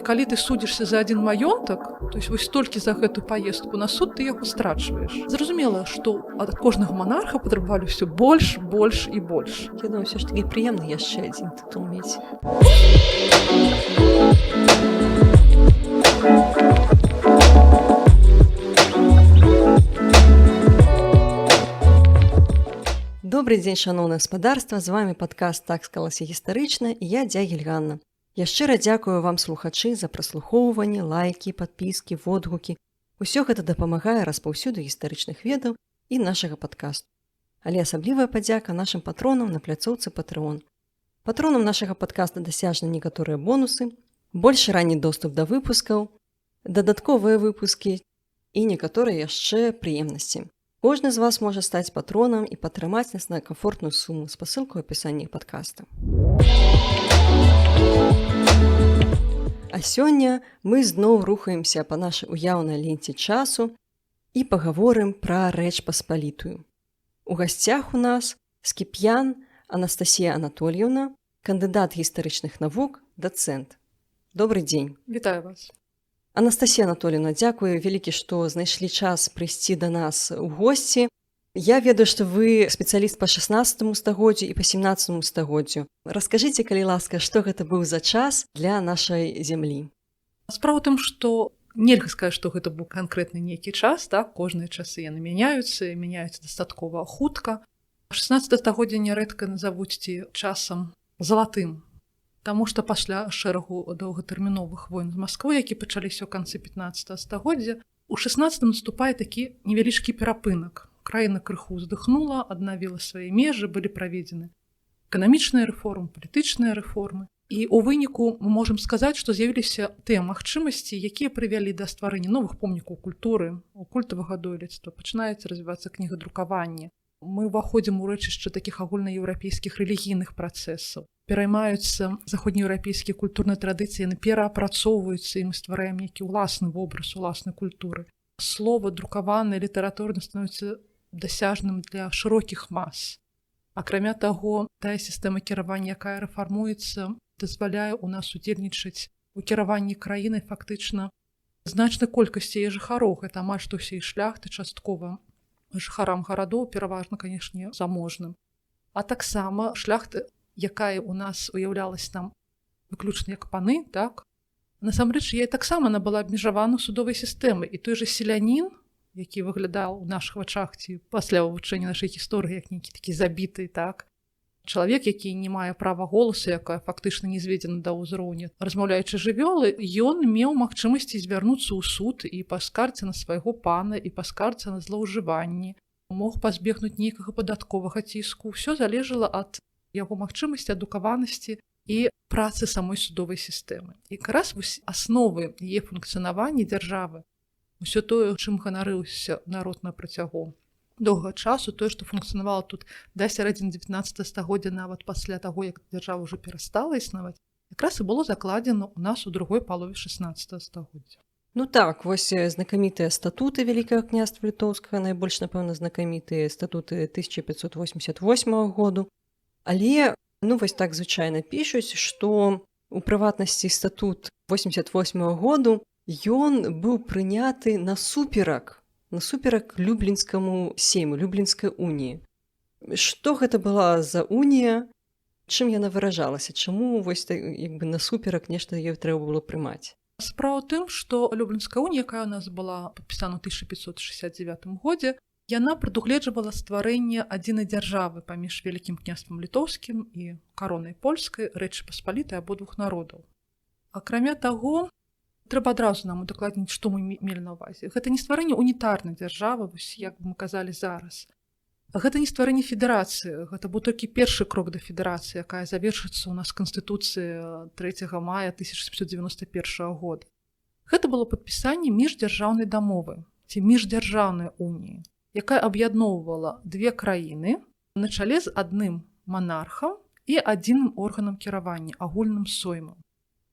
калі ты судзішся за адзін маёнтак, то есть вось толькі за гэтую паездку на суд ты яго страчваеш. Зразумела, што ад кожнага монарха патрабавалі ўсё больш, больш і больш. Я думаю, ўсё ж такі прыемна яшчэ адзін тытул мець. Добрый дзень, шаноўнае гаспадарства, з вами падкаст «Так склалася гістарычна» і я Дзягель Ганна. Я шчыра дзякую вам, слухачы, за праслухоўванне, лайкі, падпіскі, водгукі. Усё гэта дапамагае распаўсюду гістарычных ведаў і нашага падкасту. Але асаблівая падзяка нашым патронам на пляцоўцы Patreon. Патронам нашага падкаста дасяжны некаторыя бонусы, больш ранні доступ да выпускаў, дадатковыя выпускі і некаторыя яшчэ прыемнасці. Кожны з вас можа стаць патронам і падтрымаць нас на камфортную суму, спасылку ў апісанні падкаста. А сёння мы зноў рухаемся па нашай уяўнай ленце часу і пагаворым пра Рэч Паспалітую. У гасцях у нас Скіп'ян Анастасія Анатольевна, кандыдат гістарычных навук, дацэнт. Добрый дзень. Вітаю вас. Анастасія Анатольевна, дзякую вялікі, што знайшлі час прыйсці да нас у госці. Я ведаю, што вы спецыяліст па 16 стагоддзю і па 17 стагоддзю. Раскажыце, калі ласка, што гэта быў за час для нашай зямлі? Справа ў тым, што нельга сказаць, што гэта быў канкрэтны нейкі час, так? Кожныя часы яны мяняюцца дастаткова хутка. 16 стагоддзя нярэдка назавуць часам залатым. Таму што пасля шэрагу доўгатэрміновых войн з Масквой, які пачаліся ў канцы 15 стагоддзя, у 16 наступае такі невялічкі перапынак. Краіна крыху ўздыхнула, аднавіла свае межы, былі праведзены эканамічныя рэформы, палітычныя рэформы. І ў выніку мы можам сказаць, што з'явіліся тыя магчымасці, якія прывялі да стварэння новых помнікаў культуры, культавага дойлідства, пачынаецца развівацца кнігадрукаванне. Мы ўваходзім у рэчышча такіх агульнаеўрапейскіх рэлігійных працэсаў. Пераймаюцца заходнееўрапейскія культурныя традыцыі, яны пераапрацоўваюцца, і мы ствараем нейкі ўласны вобраз уласнай культуры. Слова друкаванае, літаратурна становіцца дасяжным для шырокіх мас. Акрамя таго, тая сістэма кіравання, якая рэфармуецца, дазваляе ў нас удзельнічаць у кіраванні краінай фактычна значнай колькасці яе жыхароў. Гэта амаль што ўсе і шляхты, часткова жыхарам гарадоў, пераважна, канешне, заможным. А таксама шляхта, якая ў нас уяўлялась там выключна як паны, так? Насамрэч, я таксама она была абмежавана судовай сістэмай. І той жа селянін, які выглядаў у нашых вачах ці пасля вывучэння нашай гісторыі як нейкі такі забіты, так? Чалавек, які не мае права голасу, якая фактычна не зведзена да ўзроўня размаўляючай жывёлы, ён меў магчымасці звярнуцца ў суд і паскарцца на свайго пана, і паскарцца на злоўжыванні, мог пазбегнуць нейкага падатковага ціску. Усё залежала ад яго магчымасці, адукаванасці і працы самой судовай сістэмы. І якраз асновы яе функцыянавання дзяржавы, усё тое, чым ганарыўся народ на працягу доўгага часу, тое, што функцыянавала тут да сярэдзіны 19 стагоддзя, нават пасля таго, як дзяржава ўжо перастала існаваць, якраз і было закладзена ў нас у другой палове 16 стагоддзя. Ну так, вось знакамітыя статуты Вялікага княства Літоўскага, найбольш, напэўна, знакамітыя статуты 1588 году. Але, вось так звычайна пішуць, што у прыватнасці статут 88 году ён быў прыняты насуперак Люблінскаму сейму, Люблінскай уніі. Што гэта была за унія? Чым яна выражалася? Чаму вось насуперак нешта ёй трэба было прымаць? Справа ў тым, што Люблінская унія, якая ў нас была падпісана ў 1569 годзе, яна прадугледжвала стварэнне адзінай дзяржавы паміж Вялікім княствам Літоўскім і каронай польскай, Рэчы Паспалітай абодвух народаў. Акрамя таго, трэба адразу нам удакладніць, што мы мелі на ўвазе. Гэта не стварэнне унітарнай дзяржавы, вось як мы казалі зараз. Гэта не стварэнне федэрацыі, гэта быў толькі першы крок да федэрацыі, якая завершыцца ў нас Канстытуцыі 3 мая 1791 года. Гэта было падпісанне міждзяржаўнай дамовы, ці міждзяржаўнай уніі, якая аб'ядноўвала две краіны на чале з адным манархам і адзіным органам кіравання, агульным соймам.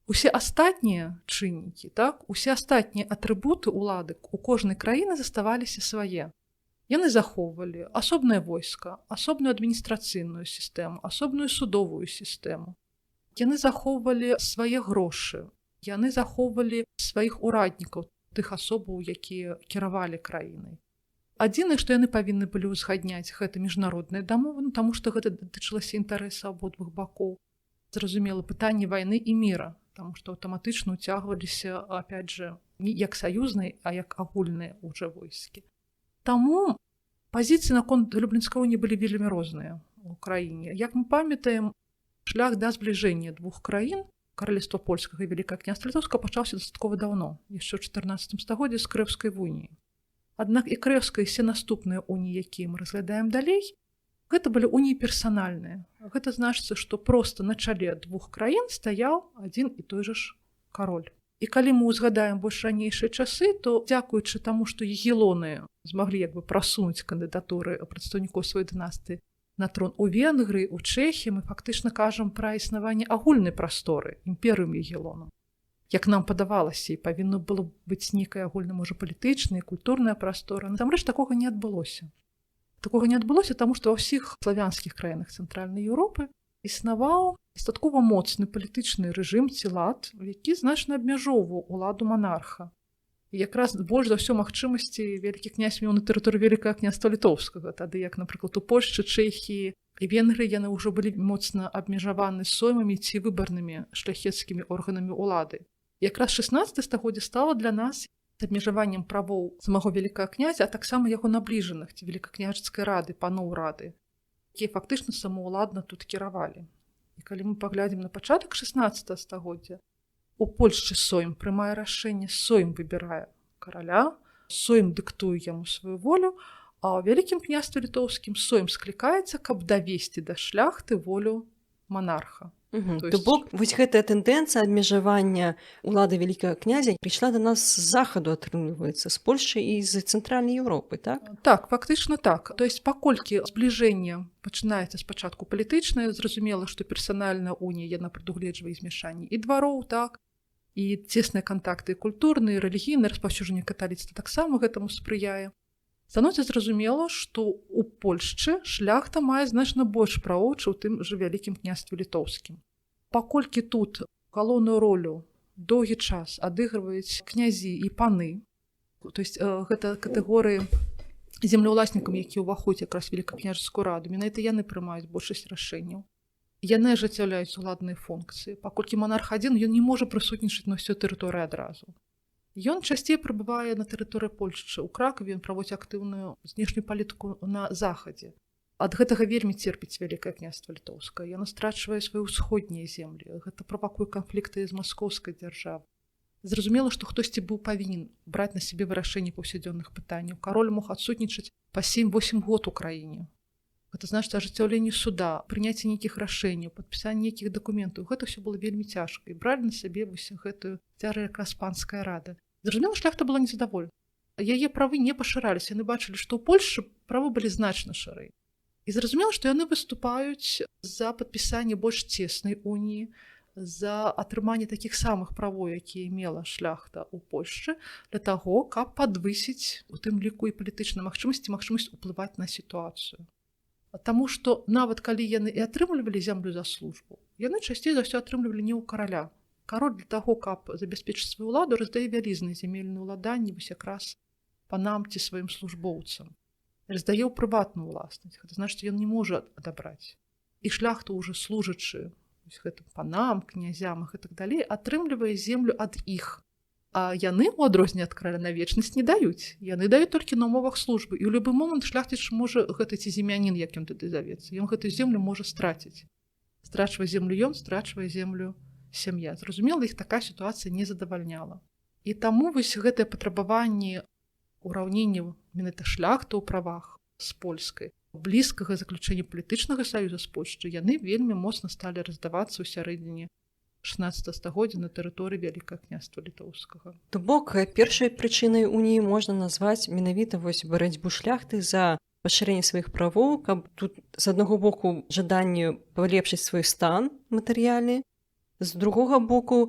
Усе астатнія чыннікі, так, усе астатнія атрыбуты ўлады у кожнай краіны заставаліся свае. Яны захоўвалі асобнае войска, асобную адміністрацыйную сістэму, асобную судовую сістэму. Яны захоўвалі свае грошы. яны захоўвалі сваіх ураднікаў, тых асобаў, якія кіравалі краінай. Адзінае, што яны павінны былі ўзгадняць, гэта міжнародныя дамовы, таму што гэта датычылася інтарэса абодвух бакоў. Зразумела, пытанне вайны і міра, таму што аўтаматычна ўцягваліся, опять же, не як саюзныя, а як агульныя ўжо войскі. Таму пазіцыі наконт Люблінскай уніі былі вельмі розныя ў краіне. Як мы памятаем, шлях да збліжэння двух краін, Каралевства Польскага і Вялікае княства Літоўскага, пачаўся дастаткова даўно, яшчэ ў 14 стагоддзі з Крэўскай уніі. Аднак і Крэўская, і все наступныя уніі, якія мы разглядаем далей, гэта былі уніі персанальныя. Гэта значыцца, што проста на чале двух краін стаяў адзін і той жа ж кароль. І калі мы ўзгадаем больш ранейшыя часы, то дзякуючы таму, што егелоны змаглі прасунуць кандыдатуры прадстаўнікоў сваёй дынастыі на трон у Венгрыі, у Чэхіі, мы фактычна кажам пра існаванне агульнай прасторы, імперыум егелонаў. Як нам падавалася, і павінна было быць нейкая агульная, можа, палітычная, культурная прастора. Насамрэч такога не адбылося. Такога не адбылося, таму што ва ўсіх славянскіх краінах Цэнтральнай Еўропы існаваў дастаткова моцны палітычны рэжым ці лад, які значна абмяжоўваў уладу монарха. І якраз больш за ўсё магчымасці вялікі князь меў на тэрыторыі Вялікага княства Літоўскага, тады як, напрыклад, у Польшчы, Чэхіі і Венгрыі яны ўжо былі моцна абмежаваны соймамі ці выбарнымі шляхецкімі органамі ўлады. Якраз 16 стагоддзе стала для нас абмежаваннем правоў самого вялікага князя, а таксама яго набліжаных ці вялікакняжацкай рады, паноў рады, якія фактычна самаўладна тут кіравалі. І калі мы паглядзім на пачатак 16 стагоддзя, у Польшчы сойм прымае рашэнне, сойм выбірае караля, сойм дыктуе яму сваю волю, а ў Вялікім княстве Літоўскім сойм склікаецца, каб давесці да шляхты волю монарха. То бок, вось гэтая тэндэнцыя абмежавання улады вялікага князя прыйшла да нас з захаду, атрымліваецца, з Польшчы і з Цэнтральнай Еўропы, так? Так, фактычна так. То есть, паколькі збліжэнне пачынаецца спачатку палітычнае, зразумела, што персанальная унія, яна прадугледжвае змяшанне і двароў, так, і цесныя кантакты культурныя, рэлігійныя, распаўсюджанне каталіцтва таксама гэтаму спрыяе. Становіцца зразумела, што ў Польшчы шляхта мае значна больш правоў, чым у тым жа Вялікім княстве Літоўскім. Паколькі тут галоўную ролю доўгі час адыгрываюць князі і паны, то есть гэта катэгорыі землеўласнікам, якія ўваходзяць якраз вялікакняжацкую раду, менавіта яны прымаюць большасць рашэнняў. Яны ажыццяўляюць уладныя функцыі. Паколькі монарх адзін, ён не можа прысутнічаць на ўсёй тэрыторыі адразу. Ён часцей прыбывае на тэрыторыі Польшчы. У Кракаве ён праводзіць актыўную знешнюю палітыку на захадзе. Ад гэтага вельмі церпіць Вялікае княства Літоўскае. Яно страчвае свае ўсходнія землі. Гэта правакуе канфлікты з маскоўскай дзяржавай. Зразумела, што хтосьці быў павінен браць на сябе вырашэнне паўсядзённых пытанняў. Кароль мог адсутнічаць па 7-8 год у краіне. Гэта значыць ажыццяўленне суда, прыняцце нейкіх рашэнняў, падпісанне нейкіх дакументаў. Гэта ўсё было вельмі цяжка. І бралі на сябе гэтую цяжкую якраз панская рада. Зразумела, шляхта была незадаволена. Яе правы не пашыраліся. Яны бачылі, што ў Польшчы правы былі значна шырэй. І зразумела, што яны выступаюць за падпісанне больш цеснай уніі, за атрыманне такіх самых правоў, якія мела шляхта ў Польшчы, для таго, каб падвысіць у тым ліку і палітычнай магчымасць уплываць на сітуацыю. Таму што нават калі яны і атрымлівалі зямлю за службу, яны часцей за ўсё атрымлівалі не ў караля. Кароль для таго, каб забяспечыць сваю ўладу, раздае вялізныя земельныя ўладанні вось якраз панам ці сваім службоўцам. Раздае ў прыватную ўласнасць. Гэта значыць, ён не можа адабраць. І шляхта ўжо служачы гэтым панам, князям і так далей, атрымлівае землю ад іх. А яны, у адрозненне ад караля, на вечнасць не даюць. Яны даюць толькі на умовах службы. І ў любы момант шляхціч можа, гэта ці землянін, як ён тады завецца, ён гэтую землю можа страціць. Страчвае землю ён, страчвае землю сям'я. Зразумела, іх такая сітуацыя не задавальняла. І таму вось гэтае патрабаванне ўраўнення менавіта шляхты ў правах з польскай, блізкага заключэння палітычнага саюза з Польшчай, яны вельмі моцна сталі раздавацца ў сярэдзіне 16 стагоддзя на тэрыторыі Вялікага княства Літоўскага. То бок, першай прычынай уніі можна назваць менавіта вось барацьбу шляхты за пашырэнне сваіх правоў, каб тут з аднаго боку жаданне палепшыць свой стан матэрыяльны, з другога боку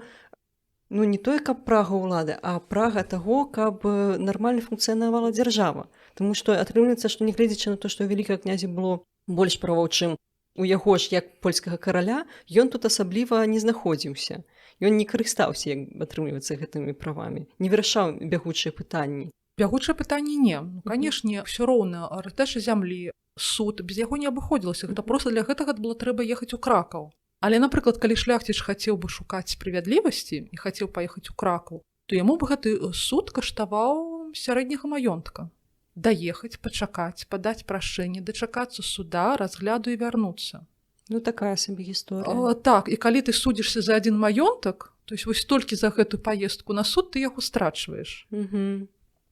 не тое, каб прага ўлады, а прага таго, каб нармальна функцыянавала дзяржава. Таму што атрымліваецца, што нягледзячы на то, што ў вялікага князя было больш правоў, чым у яго ж, як польскага караля, ён тут асабліва не знаходзіўся. ён не карыстаўся, як атрымліваецца, гэтымі правамі, не вырашаў бягучыя пытанні. Бягучае пытанне не. Ну, канешне, ўсё роўна рэтэш зямлі, суд, без яго не абыходзілася. Гэта проста для гэтага было трэба ехаць у Кракаў. Але, напрыклад, калі шляхціч хацеў бы шукаць справядлівасці і хацеў паехаць у Кракаў, то яму б гэты суд каштаваў сярэдняга маёнтка. Даехаць, пачакаць, падаць прашэнне, дачакацца суда, разгляду і вярнуцца. Ну, такая сабе гісторыя. Так, і калі ты судзішся за адзін маёнтак, то есть вось толькі за гэтую паездку на суд ты яго страчваеш.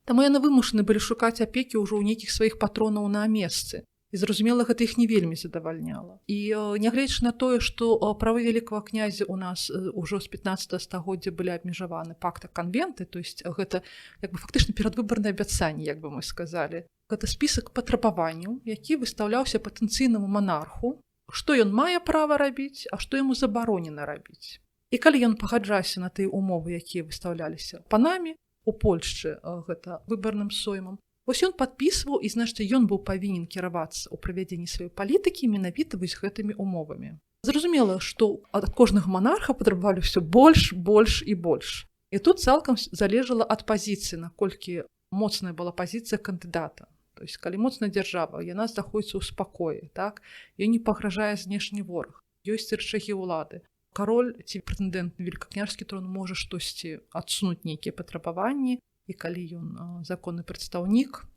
Таму яны вымушаны былі шукаць апекі ўжо ў нейкіх сваіх патронаў на месцы. І зразумела, гэта іх не вельмі задавальняла. І нягледзячы на тое, што правы вялікага князя ў нас ўжо з 15 стагоддзя былі абмежаваны пакта канвенты, то есть гэта як бы фактычна перадвыбарнае абяцанне, як бы мы сказалі. Гэта спісак патрабаванняў, які выстаўляўся патэнцыйнаму монарху, што ён мае права рабіць, а што яму забаронена рабіць. І калі ён пагаджаўся на тыя умовы, якія выстаўляліся панамі, у Польшчы гэта выбарным соймам, вось ён падпісваў, і значыць, ён быў павінен кіравацца ў правядзенні сваёй палітыкі менавіта вось гэтымі умовамі. Зразумела, што ад кожнага монарха патрабавалі ўсё больш, больш і больш. І тут цалкам залежала ад пазіцыі, наколькі моцная была пазіцыя кандыдата. То есть, калі моцная дзяржава, яна знаходзіцца ў спакоі, так? Ёй не пагражае знешні вораг, ёсць рычагі ўлады. Кароль ці прэтэндэнт на великакняжскі трон можа штосьці адсунуць нейкія патрабаванні, і калі ён законны прадстаўнік,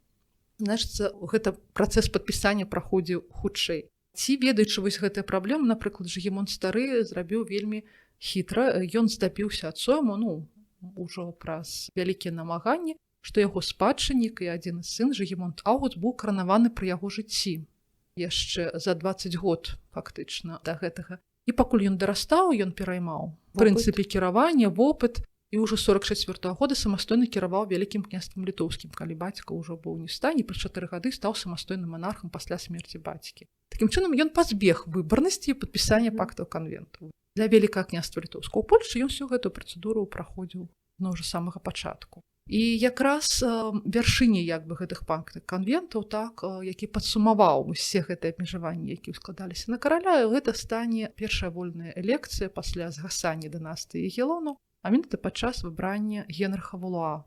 значыцца, гэта працэс падпісання праходзіў хутчэй. Ці ведаючы вось гэтыя праблемы, напрыклад, Жыгімонт стары зрабіў вельмі хітра, ён здабіўся ад сойму, ну, ужо праз вялікія намаганні, што яго спадчыннік і адзін сын Жыгімонт Аўгуст быў каранаваны пры яго жыцці яшчэ за 20 год фактычна да гэтага. І пакуль ён дарастаў, ён пераймаў прынцыпе кіравання, вопыт, і ўжо 44 года самастойна кіраваў вялікім княствам літоўскім, калі бацька ўжо быў не ў стане, праз 4 гады стаў самастойным монархам пасля смерці бацькі. Такім чынам ён пазбег выбарнасці і падпісання пактаў канвенту. Для вялікага княства літоўскага ў Польшчы ён всю гэтую працэдуру праходзіў на ўжо самага пачатку. І якраз вяршыні як бы гэтых пактаў канвентаў, так, які падсумаваў усе гэтыя абмежаванні, якія складаліся на караля, гэта стане першая вольная элекцыя пасля згасання дынастыі Егелонаў, а менавіта падчас выбрання Генрыха Валуа.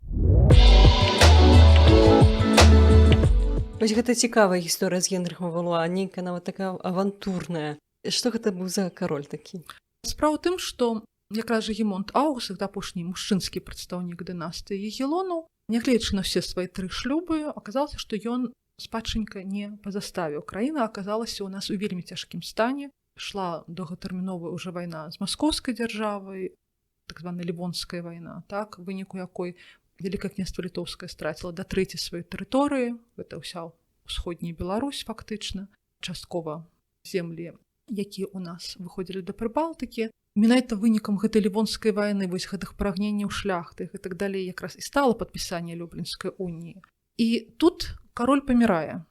Вось гэта цікавая гісторыя з Генрыхам Валуа, нейкая нават такая авантурная. Што гэта быў за кароль такі? Справа ў тым, што якраз Жыгімонт Аўгуст, апошні мужчынскі прадстаўнік дынастыі Егелонаў, нягледзячы на ўсе свае 3 шлюбы, аказалася, што ён спадчынка не пазаставіў. Краіна аказалася ў нас у вельмі цяжкім стане. Ішла доўгатэрміновая ўжо вайна з маскоўскай дзяржавай, так званая Лівонская вайна, так, в выніку якой Вялікае княства літоўскае страціла да трэці сваёй тэрыторыі, гэта ўся ўсходняя Беларусь фактычна, часткова землі, якія ў нас выходзілі да Прыбалтыкі. Менавіта вынікам гэтай Лівонскай вайны, вось гэтых прагненняў шляхты і так далей якраз і стала падпісанне Люблінскай уніі. І тут кароль памірае.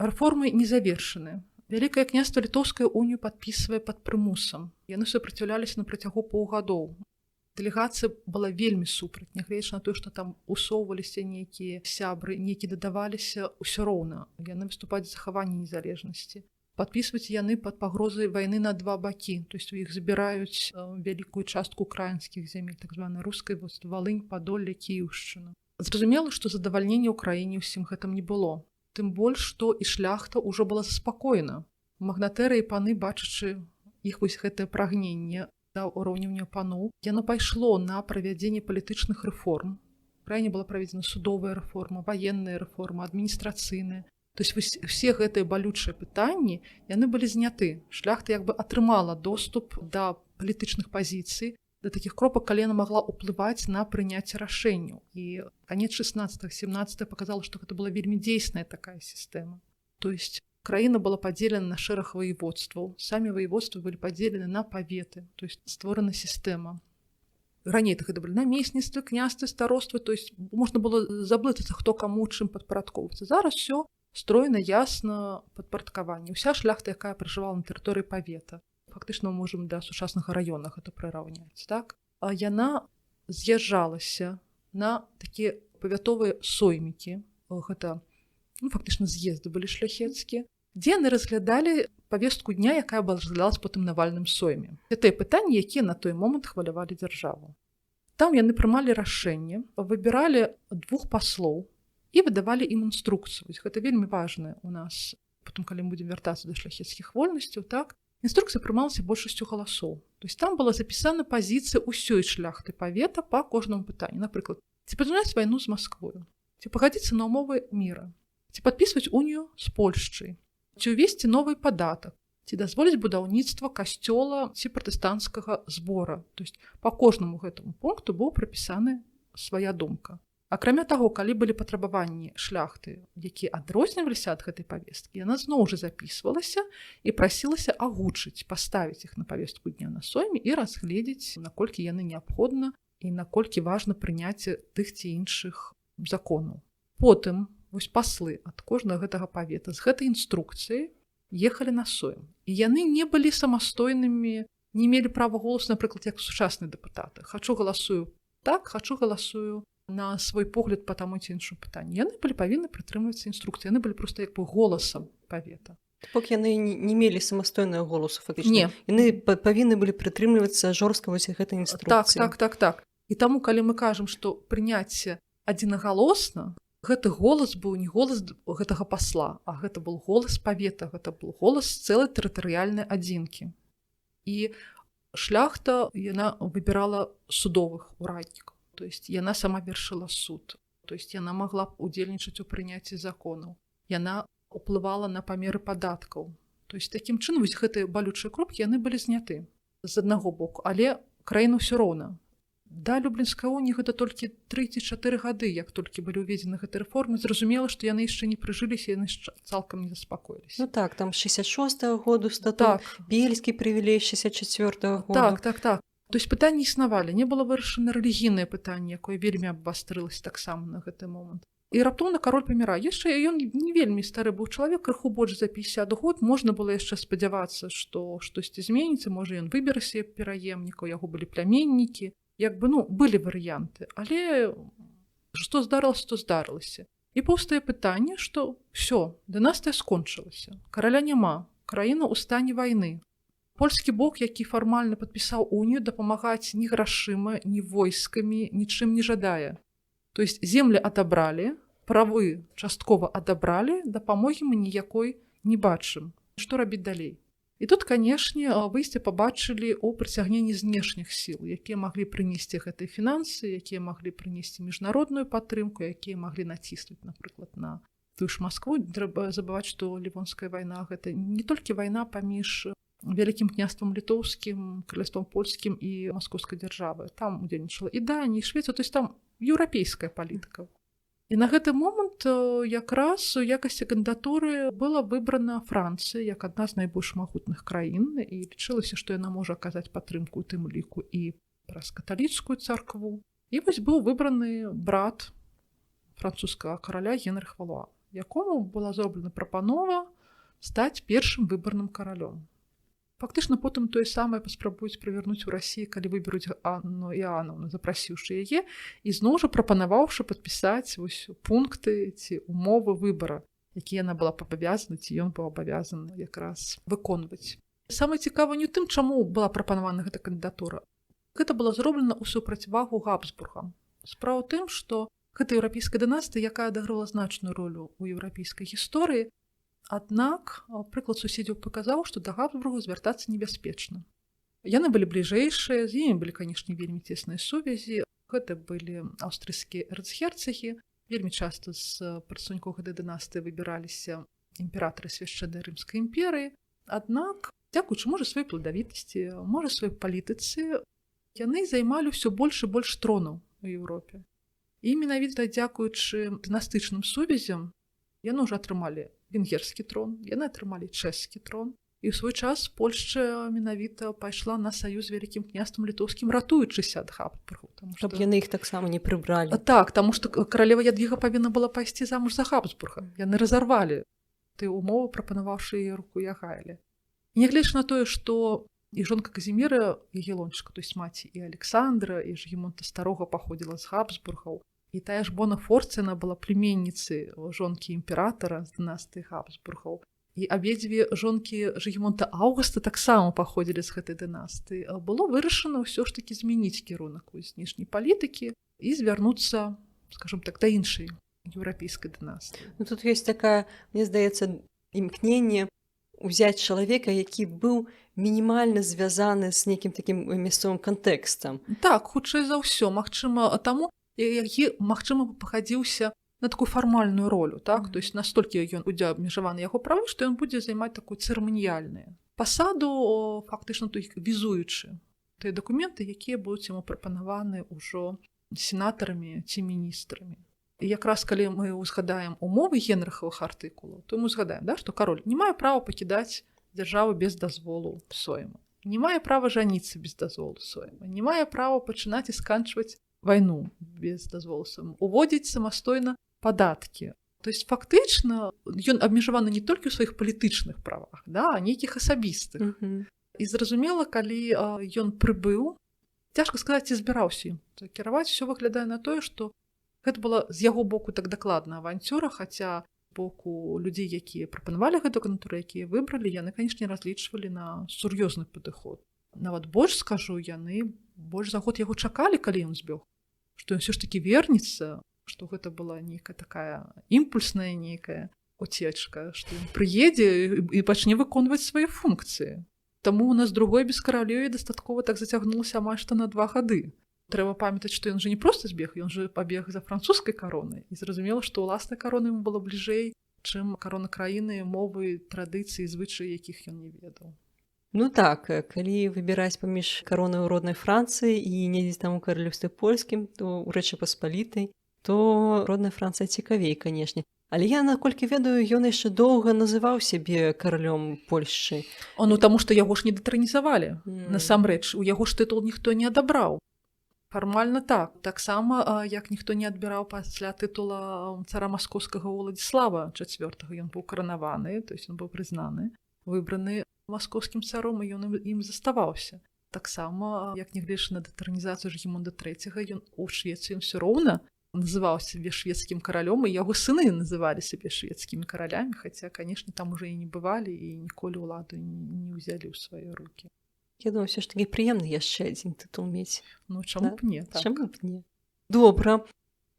Рэформы не завершаны. Вялікае княства літоўскае унію падпісвае пад прымусам. Яны супраціўляліся на працягу паўгадоў. Дэлегацыя была вельмі супраць, нягледзячы на тое, што там усоўваліся нейкія сябры, нейкія дадаваліся, ўсё роўна. Яны выступаюць за захаванне незалежнасці. Падпісваць яны пад пагрозай вайны на 2 бакі, то есть у іх забіраюць вялікую частку украінскіх зямель, так званая рускай Валынь, Падолле, Кіеўшчына. Зразумела, што задавальнення ў краіне ўсім гэтым не было. Тым больш, што і шляхта ўжо была заспакоена. Магнатэры і паны, бачачы іх вось гэтае прагненне да ўроўнення паноў, яно пайшло на правядзенне палітычных рэформ. У краіне была праведзена судовая рэформа, ваенная рэформа, адміністрацыйная. То есть все гэтыя балючыя пытанні, яны былі зняты. Шляхта як бы атрымала доступ да палітычных пазіцый, да такіх кропак, калі яна магла ўплываць на прыняцце рашэнняў. І канец 16-17 паказала, што гэта была вельмі дзейсная такая сістэма. То есть краіна была падзелена на шэраг воеводстваў. Самі воеводствы былі падзелены на паветы, то есть створана сістэма. Раней гэта былі намесніцтвы, княствы, староствы, то есть можна было заблытацца, хто каму чым падпарадкоўваецца. Зараз все стройна, ясна, падпарадкаванне. Уся шляхта, якая пражывала на тэрыторыі павета. Фактычна мы можам да сучаснага раёна гэта прыраўняць, так? А яна з'язджалася на такія павятовыя соймікі. Гэта фактычна з'езды былі шляхецкія. дзе яны разглядалі павестку дня, якая была разглядалась потым на вальным сойме. Гэта пытанні, якія на той момант хвалявалі дзяржаву. Там яны прымалі рашэнне, выбіралі 2 паслоў і выдавалі ім інструкцыю. Гэта вельмі важна у нас. Потым, калі мы будзем вяртацца да шляхецкіх вольнасцяў, так, інструкцыя прымалася большасцю галасоў. То есть там была запісана пазіцыя ўсёй шляхты павета па кожнаму пытанню. Напрыклад, ці падтрымаць вайну з Масквою, ці пагадзіцца на ўмовы міра, ці падпісваць унію з Польшчай, ці ўвесці новы падатак, ці дазволіць будаўніцтва касцёла ці пратэстанцкага збора. То есть па кожнаму гэтаму пункту быў прапісаны свая думка. Акрамя таго, калі былі патрабаванні шляхты, якія адрозніваліся ад гэтай павесткі, яна зноў жа запісвалася і прасілася агучыць, паставіць іх на павестку дня на сойме і разгледзець, наколькі яны неабходна і наколькі важна прыняцце тых ці іншых законаў. Потым вось паслы ад кожнага гэтага павета з гэтай інструкцыяй ехалі на сойм. І яны не былі самастойнымі, не мелі права голасу, напрыклад, як сучасныя дэпутаты. Хачу галасую так, хачу галасую на свой погляд па таму ці іншым пытанні. Яны былі павінны прытрымлівацца інструкцыі. Яны былі проста як бы голасам павета. Пок яны не мелі самастойнага голасу, фактычна. Не. Яны павінны былі прытрымлівацца жорстка вось гэтай інструкцыі. Так. І таму, калі мы кажам, што прыняцце адзінагалосна, гэты голас быў не голас гэтага пасла, а гэта быў голас павета, гэта быў голас цэлай тэрытарыяльнай адзінкі. І шляхта, яна выбірала судовых ураднікаў. То есть яна сама вершыла суд. То есть яна магла б удзельнічаць у прыняцці законаў. Яна уплывала на памеры падаткаў. То есть такім чынам вось гэтыя балючыя кропкі яны былі зняты з аднаго боку, але краіна ўсё роўна. Да Люблінскай уніі гэта толькі 3 ці 4 гады, як толькі былі ўведзены гэтай рэформы, зразумела, што яны яшчэ не прыжыліся, яны цалкам не заспакоіліся. Ну так, там 66-го году статут, Бельскі прывілей 64-го года. Так. То есть пытанні існавалі, не было вырашана рэлігійнае пытанне, якое вельмі абвастрылася таксама на гэты момант. І раптоўна кароль памірае. Яшчэ ён не вельмі стары быў чалавек, крыху больш за 50 год, можна было яшчэ спадзявацца, што штосьці зменіцца, можа ён выберэ сабе пераемніка, у яго былі пляменнікі. Як бы, былі варыянты, але што здарылася, то здарылася. І паўстае пытанне, што ўсё, дынастыя скончылася, караля няма, краіна ў стане вайны. Польскі бок, які фармальна падпісаў унію, дапамагаць ні грашыма, ні войскамі, нічым не жадае. То есть землі адабралі, правы часткова адабралі, дапамогі мы ніякой не бачым. Што рабіць далей? І тут, канешне, выйсце пабачылі ў прыцягненні знешніх сіл, якія маглі прынесці гэтыя фінансы, якія маглі прынесці міжнародную падтрымку, якія маглі націснуць, напрыклад, на тую ж Маскву. Трэба забываць, што Лівонская вайна гэта не толькі вайна паміж Вялікім княствам літоўскім, каралевствам польскім і маскоўскай дзяржавай. Там удзельнічала і Данія, і Швецыя, то есть там еўрапейская палітыка. І на гэты момант якраз у якасці кандыдатуры была выбрана Францыя як адна з найбольш магутных краін, і лічылася, што яна можа аказаць падтрымку ў тым ліку і праз каталіцкую царкву. І вось быў выбраны брат французскага караля Генрых Валуа, якому была зроблена прапанова стаць першым выбарным каралём. Фактычна потым тое самае паспрабуюць правярнуць у Расіі, калі выберуць Анну Іанаўну, запрасіўшы яе, і зноў жа прапанаваўшы падпісаць пункты ці умовы выбара, якія яна была абавязана, ці ён быў абавязаны якраз выконваць. Самае цікавае не ў тым, чаму была прапанавана гэта кандыдатура. Гэта было зроблена ў супрацьвагу Габсбургам. Справа ў тым, што гэта еўрапейская дынастыя, якая адыграла значную ролю ў еўрапейскай гісторыі. Аднак прыклад суседзяў паказаў, што да Габсбургу звяртацца небяспечна. Яны былі бліжэйшыя, з імі былі, канешне, вельмі цесныя сувязі. Гэта былі аўстрыйскія эрцгерцагі. Вельмі часта з прадстаўнікоў гэтай дынастыі выбіраліся імператары свяшчэннай рымскай імперыі. Аднак, дзякуючы, можа, сваёй пладавітасці, можа, сваёй палітыцы, яны займалі ўсё больш і больш тронаў у Еўропе. І менавіта дзякуючы дынастычным сувязям яны ўжо атрымалі венгерскі трон, яны атрымалі чэшскі трон. І ў свой час Польшча менавіта пайшла на саюз з Вялікім княствам літоўскім, ратуючыся ад Габсбургаў. Каб яны іх таксама не прыбралі. Так, таму што каралева Ядвіга павінна была пайсці замуж за Габсбурга. Яны разарвалі тыя умовы, прапанаваўшы яе руку Ягайле. І нягледзячы на тое, што і жонка Казіміра Ягелончыка, то есть маці і Александра, і Жігімонта Старога паходзіла з Габсбургаў. І тая ж Бона Форціна была племянніцай жонкі імператара з дынастыі Габсбургаў. і абедзве жонкі Жыгімонта Аўгуста таксама паходзілі з гэтай дынастыі, было вырашана ўсё ж такі змяніць кірунак знешняй палітыкі і звярнуцца, скажем так, да іншай еўрапейскай дынастыі. Ну, тут ёсць такая, мне здаецца, імкненне ўзяць чалавека, які быў мінімальна звязаны з нейкім такім мясцовым кантэкстам. Так, хутчэй за ўсё, магчыма, таму, які, магчыма, пахадзіўся на такую фармальную ролю, так? То есть настолькі ён будзе абмежаваны яго правы, што ён будзе займаць такую цырыманіяльную пасаду, фактычна то візуючы тыя дакументы, якія будуць яму прапанаваны ўжо сенатарамі ці міністрамі. І якраз калі мы ўзгадаем умовы генрыхавых артыкулаў, то мы ўзгадаем, да, што кароль не мае права пакідаць дзяржаву без дазволу сойма, не мае права жаніцца без дазволу сойма, не мае права пачынаць і сканчваць вайну без дазволу сойма, уводзіць самастойна падаткі. То есть фактычна ён абмежаваны не толькі ў сваіх палітычных правах, да, а нейкіх асабістых. І зразумела, калі ён прыбыў, цяжка сказаць, ці збіраўся ім кіраваць, усё выглядае на тое, што гэта была з яго боку так дакладна авантюра, хаця боку людзей, якія прапанавалі гэту кандыдатуру, якія выбралі, яны, канешне, разлічвалі на сур'ёзны падыход. Нават больш скажу, яны больш за год яго чакалі, калі ён збег, што ён ўсё ж такі вернецца, што гэта была нейкая такая імпульсная нейкая уцечка, што ён прыедзе і пачне выконваць свае функцыі. Таму у нас другой без каралёве дастаткова так зацягнулася амаль што на 2 гады. Трэба памятаць, што ён жа не проста збег, ён жа пабег за французскай каронай. І зразумела, што ўласная карона яму была бліжэй, чым карона краіны, мовы, традыцыі, звычаі, якіх ён не ведаў. Ну так, калі выбіраць паміж каронай у роднай Францыі і недзесь там у каралеўстве польскім, то ў Рэчы Паспалітай, то родная Францыя цікавей, канешне. Але я, наколькі ведаю, ён яшчэ доўга называў сябе каралём Польшчы. Ну, таму што яго ж не дэтранізавалі. Насамрэч, у яго ж тытул ніхто не адабраў. Фармальна так. Таксама, як ніхто не адбіраў пасля тытула цара маскоўскага Уладзіслава IV. Ён быў каранаваны, то есть ён быў прызнаны, выбраны маскоўскім царом, і ён ім заставаўся. Таксама, як нягледзячы на дэтранізацыю Жыгімонта III, ён у Швецыі ўсё роўна называў сябе шведскім каралём, і яго сыны называлі сябе шведскімі каралямі, хаця, канешне, там уже і не бывалі, і ніколі ўладу не ўзялі ў свае рукі. Я думаю, ўсё ж такі прыемна яшчэ адзін тытул мець. Ну, чаму б не? Так. Чаму б не? Добра.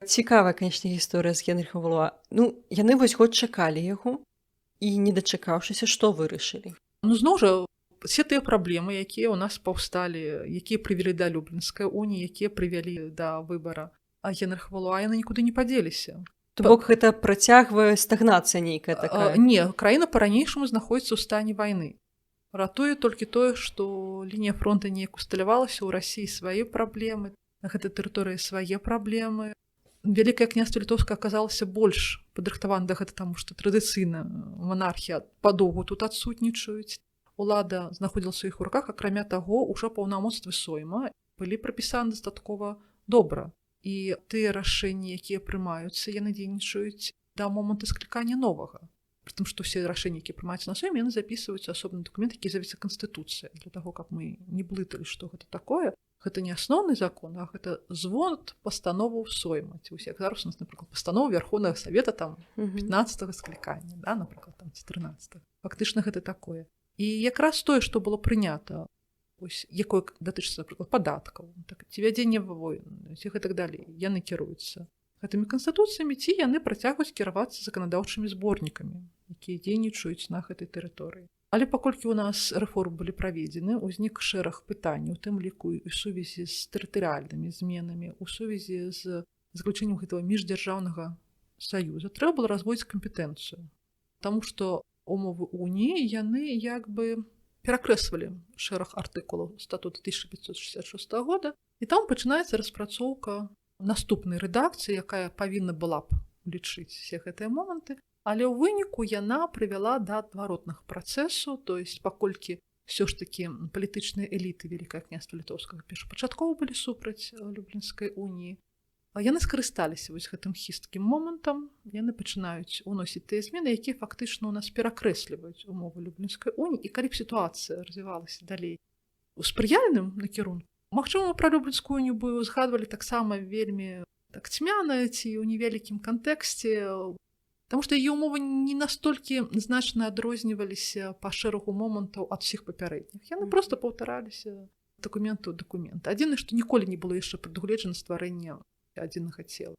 Цікавая, канешне, гісторыя з Генрыхам Валуа. Ну, яны вось год чакалі яго, і, не дачакаўшыся, што вырашылі? Ну, зноў жа, все тыя праблемы, якія ў нас паўсталі, якія прывялі да Люблінскай уніі, якія прывялі да выбара Генрыха Валуа, яны нікуды не падзеліся. То бок гэта працягвае стагнацыя нейкая такая? Не, краіна па-ранейшаму знаходзіцца ў стане вайны. Ратуе толькі тое, што лінія фронта неяк усталявалася, ў Расіі свае праблемы, на гэтай тэрыторыі свае праблемы. Вялікае княства Літоўскае аказалася больш падрыхтавана да гэта, таму што традыцыйна манархія падоўгу тут адсутнічаюць. Улада знаходзілася ў іх у руках, акрамя таго, ужо паўнамоцтвы сойма былі прапісаны дастаткова добра. І тыя рашэнні, якія прымаюцца, яны дзейнічаюць да моманту склікання новага. Прытым, што ўсе рашэнні, якія прымаюцца на сойме, яны запісваюцца асобны дакумент, які завецца Канстытуцыя, для таго, каб мы не блыталі, што гэта такое. Гэта не асноўны закон, а гэта звод пастановаў сойма. Ці ўсе, як зараз у нас, напрыклад, пастанова Верховнага Савета там 15-го склікання, да, напрыклад, там 14-го. Фактычна гэта такое. І якраз тое, што было прынята, якой датычыцца, напрыклад, падаткаў, так, ці вядзення войн, ці гэтак далей, яны кіруюцца гэтымі канстытуцыямі, ці яны працягваюць кіравацца заканадаўчымі зборнікамі, якія дзейнічаюць на гэтай тэрыторыі. Але паколькі ў нас рэформы былі праведзены, узнік шэраг пытанняў, у тым ліку і ў сувязі з тэрытарыяльнымі зменамі, у сувязі з заключэннем гэтага міждзяржаўнага саюза, трэба было разводзіць кампетэнцыю. Таму што умовы уніі, яны як бы перакрэсвалі шэраг артыкулаў статута 1566 года, і там пачынаецца распрацоўка наступнай рэдакцыі, якая павінна была б лічыць все гэтыя моманты, але ў выніку яна прывяла да адваротных працэсаў, то есть паколькі ўсё ж такі палітычныя эліты Вялікае княства Літоўскага першапачаткова былі супраць Люблінскай уніі, яны скарысталіся вось гэтым хісткім момантам, яны пачынаюць уносіць тыя змены, якія фактычна ў нас перакрэсліваюць умовы Люблінскай уніі, і калі б сітуацыя развівалася далей у спрыяльным накірунку, магчыма, пра Люблінскую унію бы згадвалі таксама вельмі так цьмяна ці ў невялікім кантэксце, Таму што яе ўмовы не настолькі значна адрозніваліся па шэрагу момантаў ад усіх папярэдніх. Яны проста паўтараліся дакумент у дакумент. Адзінае, што ніколі не было яшчэ прадугледжана стварэнне адзінага цела.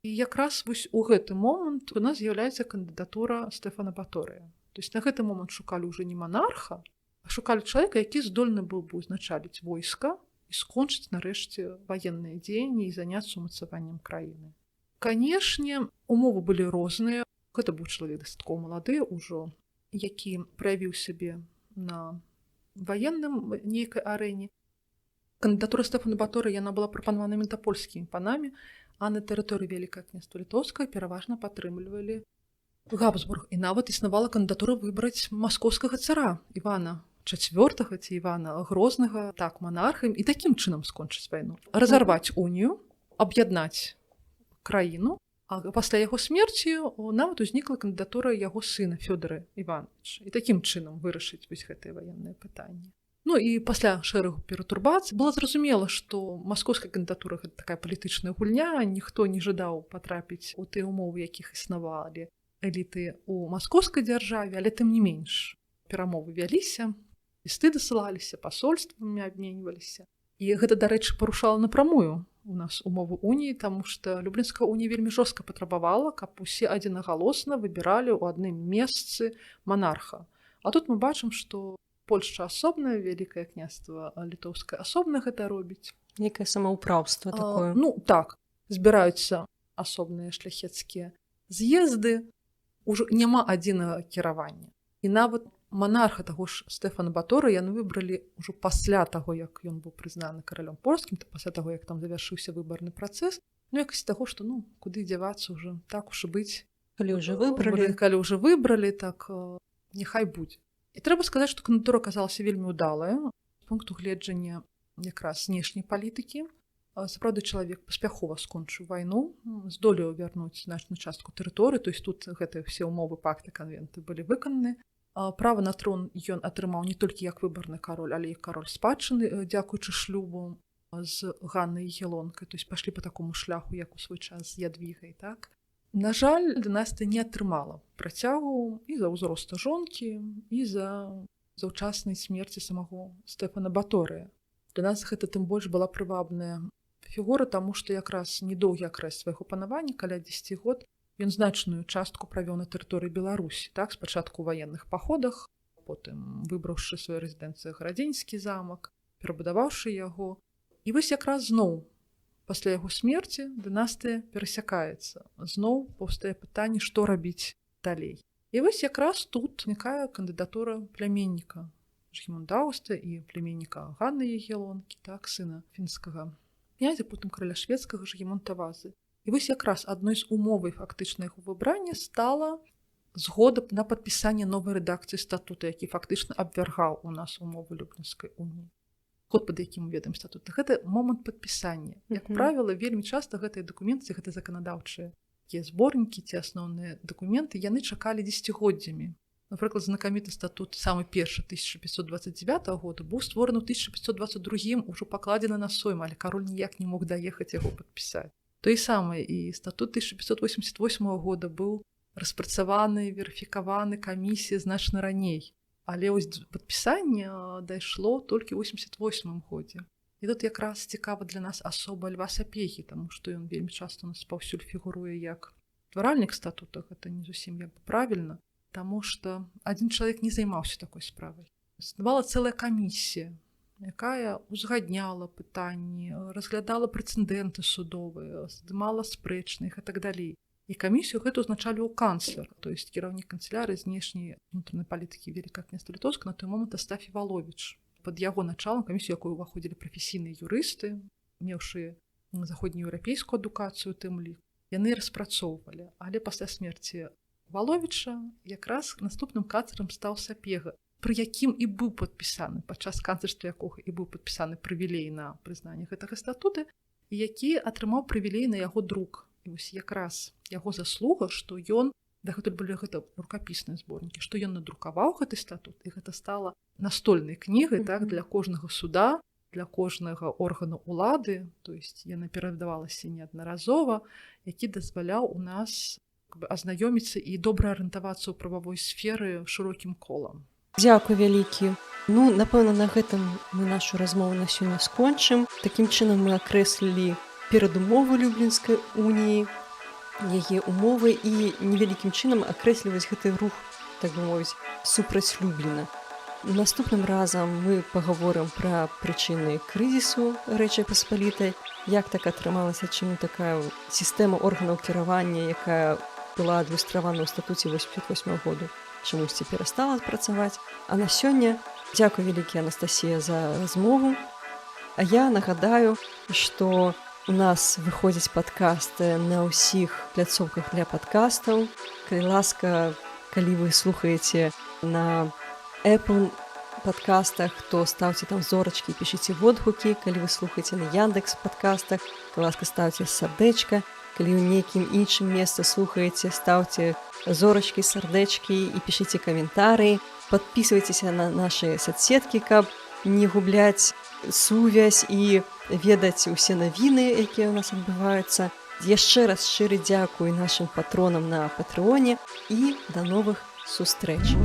І якраз вось у гэты момант у нас з'яўляецца кандыдатура Стэфана Баторыя. То есть на гэты момант шукалі ўжо не манарха, а шукалі чалавека, які здольны быў бы ўзначаліць войска і скончыць нарэшце ваенныя дзеянні і заняцца умацаваннем краіны. Канешне, умовы былі розныя. Гэта быў чалавек дастаткова малады ўжо, які праявіў сябе на ваенным нейкай арэне. Кандыдатура Стэфана Баторыя яна была прапанавана польскімі панамі, а на тэрыторыі Вялікае княства Літоўскае пераважна падтрымлівалі Габсбург. І нават існавала кандыдатура выбраць маскоўскага цара Івана IV ці Івана Грознага, так, манархам, і такім чынам скончыць вайну. Разарваць унію, аб'яднаць краіну, а пасля яго смерці нават узнікла кандыдатура яго сына Фёдора Івановича. І такім чынам вырашыць вось гэтае ваеннае пытанне. Ну і пасля шэрагу пературбацый было зразумела, што маскоўская кандыдатура гэта такая палітычная гульня, ніхто не жадаў патрапіць у тыя ўмовы, якіх існавалі эліты ў маскоўскай дзяржаве, але тым не менш перамовы вяліся, лісты дасылаліся, пасольствамі абменьваліся. І гэта, дарэчы, парушала напрамую у нас умовы уніі, таму што Люблінская унія вельмі жорстка патрабавала, каб усе адзінагалосна выбіралі ў адным месцы манарха. А тут мы бачым, што Польшча асобная, Вялікае княства Літоўскае асобна гэта робіць. Некае самаўпраўства такое. Ну, так, збіраюцца асобныя шляхецкія з'езды, ужо няма адзінага кіравання. І нават манарха таго ж Стэфана Баторыя яны выбралі ўжо пасля таго, як ён быў прызнаны каралём польскім, то пасля таго, як там завяршыўся выбарны працэс, ну, якасць таго, што, ну, куды дзявацца ўжо, так уж і быць. Калі ўжо выбралі, так няхай будзе. І трэба сказаць, што кандыдатура аказалася вельмі ўдалая з пункту гледжання якраз знешняй палітыкі. Сапраўды чалавек паспяхова скончыў вайну, здолеў вярнуць значную частку тэрыторыі, то есть тут гэтыя все ўмовы пакты канвенты былі выкананы. Права на трон ён атрымаў не толькі як выбарны кароль, але і кароль спадчыны, дзякуючы шлюбу з Ганнай Ягелонкай, то есть пашлі па такому шляху, як у свой час з Ядвігай, так? На жаль, дынастыя не атрымала працягу і за ўзроста жонкі, і за заўчаснай смерці самого Стэфана Баторыя. Для нас гэта тым больш была прывабная фігура, таму што якраз недоўгі акрэс свайго панавання, каля 10 год, ён значную частку правёў на тэрыторыі Беларусі, так, спачатку ў ваенных паходах, потым выбраўшы сваю рэзідэнцыю Градзенскі замак, перабудаваўшы яго. І вось якраз зноў пасля яго смерці дынастыя перасякаецца. Зноў паўстае пытанне, што рабіць далей. І вось якраз тут узнікае кандыдатура пляменніка Жгемундауста і пляменніка Ганны Ягелонкі, так, сына фінскага князя, потым караля шведскага Жгемунта Вазы. І вось якраз адной з умовай фактычна яго выбрання стала згода на падпісанне новай рэдакцыі статута, які фактычна абвяргаў у нас умовы Люблінскай уніі. Код, пад якім мы ведаем статут, гэта момант падпісання. Як правіла, вельмі часта гэтыя дакументы, гэтыя заканадаўчыя зборнікі, ці асноўныя дакументы, яны чакалі дзесяцігоддзямі. Напрыклад, знакаміты статут самы першы 1529 года быў створаны ў 1522 ужо пакладзены на сойм, але кароль ніяк не мог даехаць яго падпісаць. То і самае, і статут 1588 года быў распрацаваны, верыфікаваны камісіяй значна раней. Але ось падпісанне дайшло толькі ў 88 годзе. І тут якраз цікава для нас асоба Льва Сапегі, таму што ён вельмі часта у нас паўсюль фігуруе як стваральнік статута, гэта не зусім як бы правільна, таму што адзін чалавек не займаўся такой справай. Існавала цэлая камісія, якая узгадняла пытанні, разглядала прэцэдэнты судовыя, здымала спрэчных і так далей. І камісію гэту узначалі ў канцлер, то есть кіраўнік канцелярыі знешняй унутранай палітыкі Вялікае княства Літоўскае на той момант Астафій Валовіч. Пад яго началам камісію, якой уваходзілі прафесійныя юрысты, меўшы заходнееўрапейскую адукацыю тым лік, яны распрацоўвалі. Але пасля смерці Валовіча якраз наступным канцлерам стаў Сапега, пры якім і быў падпісаны, падчас канцлерства якога і быў падпісаны прывілей на прызнанне гэтага статута, і які атрымаў прывілей на яго друк. І вось якраз яго заслуга, што ён, дагэтуль былі гэта рукапісныя зборнікі, што ён надрукаваў гэты статут, і гэта стала настольнай кнігай, так, для кожнага суда, для кожнага органа улады, то есть яна перадавалася неаднаразова, які дазваляў у нас азнаёміцца і добра арыентавацца ў прававой сферы шырокім колам. Дзякуй вялікі. Ну, напэўна, на гэтым мы нашу размову на сёння скончым. Такім чынам мы акрэслілі перадумовы Люблінскай уніі, яе умовы і невялікім чынам акрэсліваць гэты рух, так бы мовіць, супраць Любліна. Наступным разам мы пагаворым пра прычыны крызісу Рэчы Паспалітай, як так атрымалася, чаму такая сістэма органаў кіравання, якая была адлюстравана ў статуце 88 году, чамусьці перастала працаваць. А на сёння дзякуй вялікі, Анастасія, за размову. А я нагадаю, што у нас выходзіць падкасты на ўсіх пляцоўках для падкастаў. Калі ласка, калі вы слухаеце на Apple падкастах, то ставце там зорачкі, пішыце водгукі. Калі вы слухаеце на Яндекс падкастах, калі ласка, ставце сардэчка. Калі ў нейкім іншым месцы слухаеце, ставце зорачкі, сардэчкі і пішыце каментарыі. Падпісвайцеся на нашы соцсеткі, каб не губляць сувязь і ведаць усе навіны, якія ў нас адбываюцца. Яшчэ раз шчыры дзякуй нашым патронам на Патрыоне і да новых сустрэч.